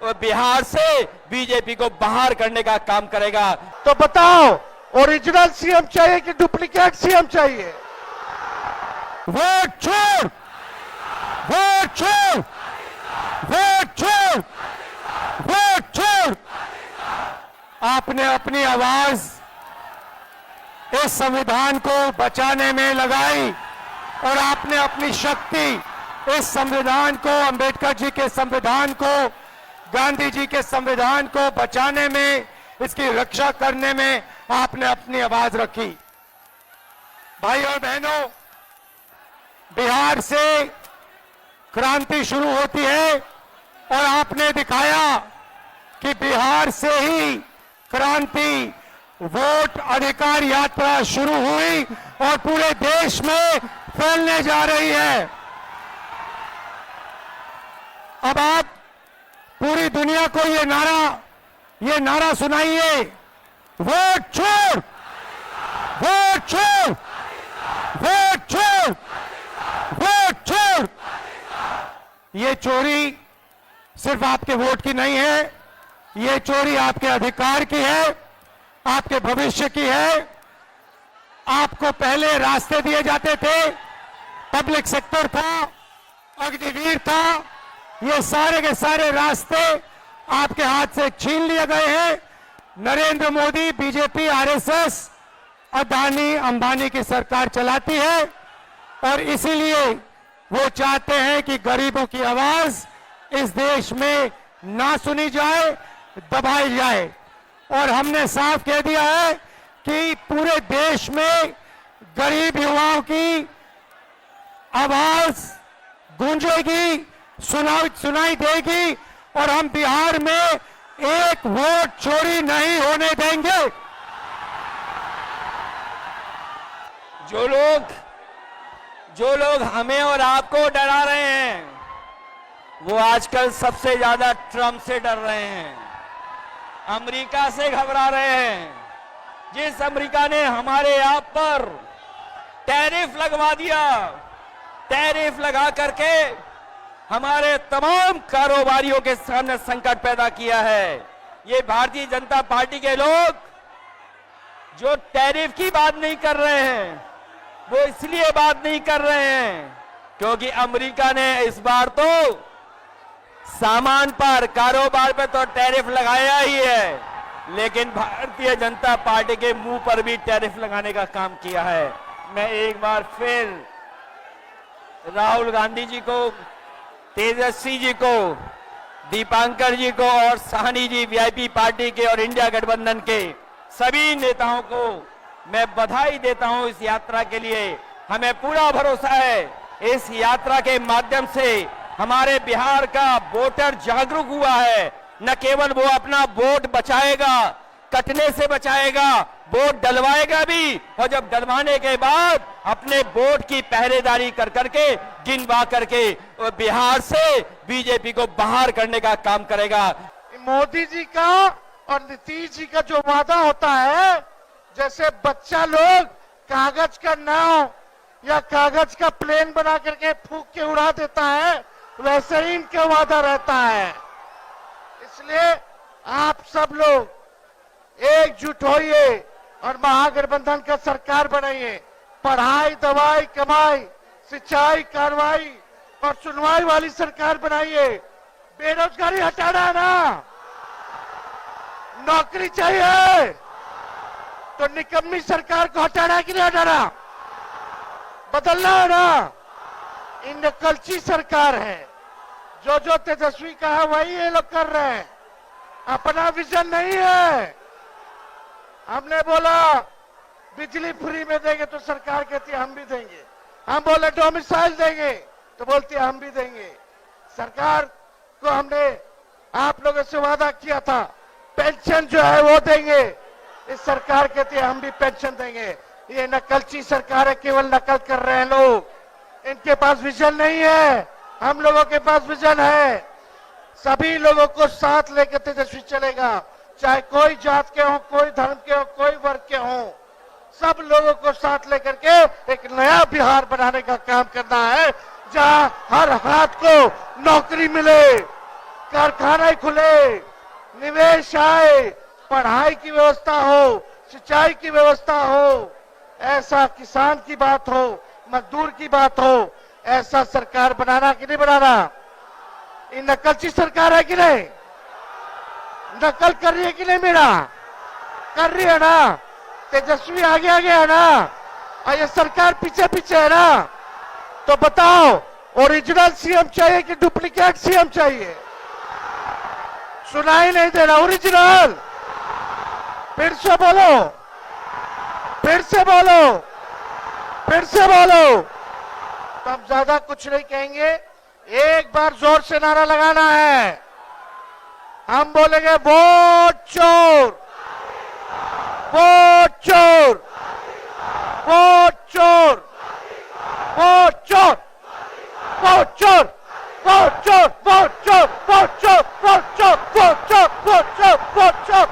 वो बिहार से बीजेपी को बाहर करने का काम करेगा। तो बताओ, ओरिजिनल सीएम चाहिए कि डुप्लीकेट सीएम चाहिए? वोट छोड़, वोट छोड़, वोट छोड़, वोट छोड़। आपने अपनी आवाज इस संविधान को बचाने में लगाई और आपने अपनी शक्ति इस संविधान को, अंबेडकर जी के संविधान को, गांधी जी के संविधान को बचाने में, इसकी रक्षा करने में आपने अपनी आवाज रखी। भाइयों और बहनों, बिहार से क्रांति शुरू होती है और आपने दिखाया कि बिहार से ही क्रांति, वोट अधिकार यात्रा शुरू हुई और पूरे देश में फैलने जा रही है। अब आप पूरी दुनिया को ये नारा सुनाइए, वोट छोड़, वोट छोड़, वोट छोड़, वोट छोड़। ये चोरी सिर्फ आपके वोट की नहीं है, ये चोरी आपके अधिकार की है, आपके भविष्य की है। आपको पहले रास्ते दिए जाते थे, पब्लिक सेक्टर था, अग्निवीर था, ये सारे के सारे रास्ते आपके हाथ से छीन लिए गए हैं। नरेंद्र मोदी, बीजेपी, आरएसएस, अदानी अंबानी की सरकार चलाती है और इसीलिए वो चाहते हैं कि गरीबों की आवाज इस देश में ना सुनी जाए, दबाई जाए। और हमने साफ कह दिया है कि पूरे देश में गरीब युवाओं की आवाज गूंजेगी, सुनाई देगी और हम बिहार में एक वोट चोरी नहीं होने देंगे। जो लोग हमें और आपको डरा रहे हैं, वो आजकल सबसे ज्यादा ट्रंप से डर रहे हैं, अमेरिका से घबरा रहे हैं। जिस अमेरिका ने हमारे आप पर टैरिफ लगवा दिया, टैरिफ लगा करके हमारे तमाम कारोबारियों के सामने संकट पैदा किया है। ये भारतीय जनता पार्टी के लोग जो टैरिफ की बात नहीं कर रहे हैं, वो इसलिए बात नहीं कर रहे हैं क्योंकि अमेरिका ने इस बार तो सामान पर, कारोबार पर तो टैरिफ लगाया ही है, लेकिन भारतीय जनता पार्टी के मुंह पर भी टैरिफ लगाने का काम किया है। मैं एक बार फिर राहुल गांधी जी को, तेजस्वी जी को, दीपांकर जी को और साहनी जी, वीआईपी पार्टी के और इंडिया गठबंधन के सभी नेताओं को मैं बधाई देता हूं इस यात्रा के लिए। हमें पूरा भरोसा है इस यात्रा के माध्यम से हमारे बिहार का वोटर जागरूक हुआ है। न केवल वो अपना वोट बचाएगा, कटने से बचाएगा, वोट डलवाएगा भी, और जब डलवाने के बाद अपने वोट की पहरेदारी कर करके, गिनवा करके बिहार से बीजेपी को बाहर करने का काम करेगा। मोदी जी का और नीतीश जी का जो वादा होता है, जैसे बच्चा लोग कागज का नाव या कागज का प्लेन बना करके फूंक के उड़ा देता है, वैसे ही इनका वादा रहता है। इसलिए आप सब लोग एकजुट होइए और महागठबंधन का सरकार बनाइए। पढ़ाई, दवाई, कमाई, सिंचाई, कार्रवाई और सुनवाई वाली सरकार बनाइए। बेरोजगारी हटाना है ना, नौकरी चाहिए तो निकम्मी सरकार को हटाना है कि नहीं हटाना, बदलना है ना। इन नकलची सरकार है, जो तेजस्वी का है वही ये लोग कर रहे हैं, अपना विजन नहीं है। हमने बोला बिजली फ्री में देंगे तो सरकार कहती है हम भी देंगे, हम बोले डोमिसाइल देंगे तो बोलती है हम भी देंगे। सरकार को हमने आप लोगों से वादा किया था पेंशन जो है वो देंगे, इस सरकार कहती है हम भी पेंशन देंगे। ये नकलची सरकार है, केवल नकल कर रहे हैं लोग, इनके पास विजन नहीं है। हम लोगों के पास विजन है। सभी लोगों को साथ लेकर तेजस्वी चलेगा, चाहे कोई जात के हो, कोई धर्म के हो, कोई वर्ग के हो, सब लोगों को साथ लेकर के एक नया बिहार बनाने का काम करना है, जहां हर हाथ को नौकरी मिले, कारखाने खुले, निवेश आए, पढ़ाई की व्यवस्था हो, सिंचाई की व्यवस्था हो, ऐसा किसान की बात हो, मजदूर की बात हो, ऐसा सरकार बनाना कि नहीं बनाना? ये नकलची सरकार है कि नहीं? नकल कर रही है कि नहीं? मेरा कर रही है ना? तेजस्वी आगे आगे है ना, और ये सरकार पीछे पीछे है ना? तो बताओ, ओरिजिनल सीएम चाहिए कि डुप्लीकेट सीएम चाहिए? सुनाई नहीं दे रहा। ओरिजिनल, फिर से बोलो, फिर से बोलो, फिर से बोलो। तो हम ज्यादा कुछ नहीं कहेंगे, एक बार जोर से नारा लगाना है। हम बोलेंगे वोट चोर, वोट चोर, वोट चोर, वोट चोर, वोट चोर, वोट चोर, वोट चोर, वोट चोर, वोट चोर, वोट चोर, वोट चोर, वोट चोर,